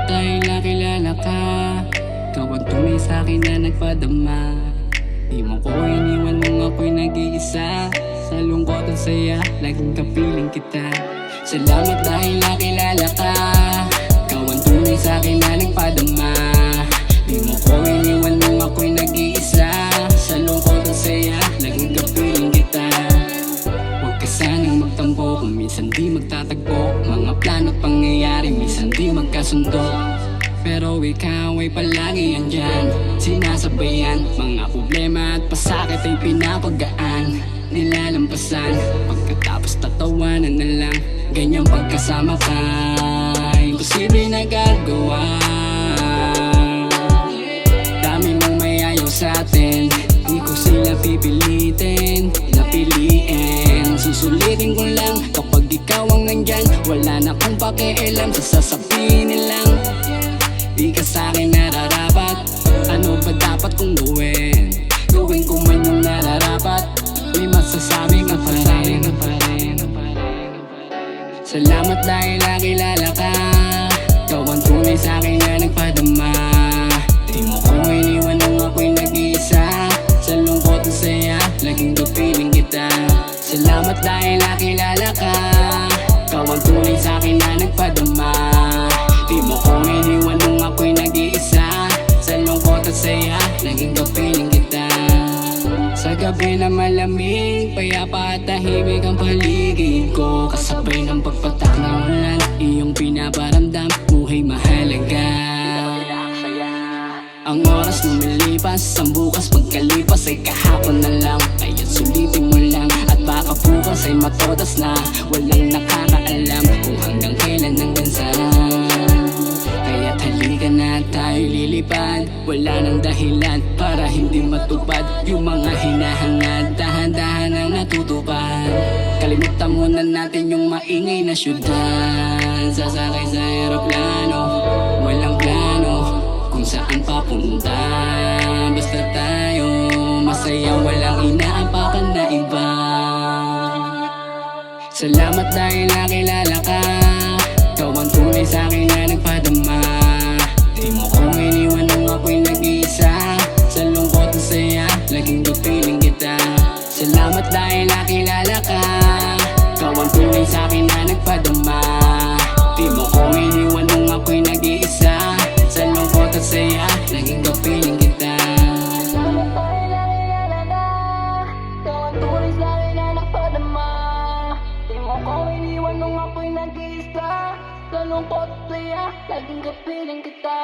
dahil nakilala ka. Ikaw ang tunay sa'kin na nagpadama. Di mo ko iniwan nung ako'y nag-iisa. Sa lungkot at saya, laging kapiling kita. Salamat dahil nakilala ka. Ikaw ang tunay sa'kin na nagpadama. Di mo ko iniwan nung ako'y nag-iisa. Sa lungkot at saya, laging kapiling kita. Huwag ka sanang magtampo kung minsan di magtatagpo. Mga plano at pangyayari minsan di magkasundo. Pero ikaw ay palagi andyan, sinasabayan. Mga problema at pasakit ay pinapagaan, nilalampasan. Pagkatapos tatawanan na lang, ganyang pagkasama ka. Imposible na gagawa. Dami mong may ayaw sa'tin, di ko sila pipilitin, napiliin. Susulitin ko lang kapag ikaw ang nandyan. Wala na akong pakialam sa sasabihin nilang di ka sa'kin nararapat. Ano ba dapat kong gawin? Gawin ko man yung nararapat. May masasabi ka pa rin. Salamat dahil nakilala ka. Ikaw ang tunay sa'kin na nagpadama. Di mo ko iniwan nung ako'y nag-iisa. Sa lungkot at saya, laging kapiling kita. Salamat dahil nakilala ka. Ikaw ang tunay sa'kin na nagpadama. Di mo ko iniwan nung ako'y nag-iisa. Sa lungkot at saya, naging kapiling kita. Sa gabi na malamig, payapa at tahimik ang paligid ko. Kasabay ng pagpatak ng ulan, iyong pinaparamdam, buhay mahalaga. Ang oras lumilipas, ang bukas pagkalipas ay kahapon na lang. Kaya't sulitin mo lang, at baka bukas ay matodas na. Walang nakakaalam kung hanggang kailan hanggang saan. Kaya't halika na tayo lilipad. Wala nang dahilan para hindi matupad yung mga hinahangad. Dahan-dahan ang natutupad. Kalimutan muna natin yung maingay na syudad. Sasakay sa aeroplano, walang plano kung saan papunta. Basta tayo masaya, walang inaapakan na iba. Salamat dahil nakilala ka. Ikaw ang tunay sa'kin na nagpadama. Di mo ko iniwan nung ako'y nag-iisa. Sa lungkot at saya, laging kapiling kita. Salamat dahil nakilala ka. Ikaw ang tunay sa'kin na nagpadama. Di mo ko iniwan nung ako'y nag-iisa. Sa lungkot at saya, laging kapiling kita. Salamat dahil nakilala ka. Ikaw ang tunay sa'kin na nagpadama. Di mo ko iniwan nung ako'y nag-iisa. Sa lungkot at saya, laging kapiling kita.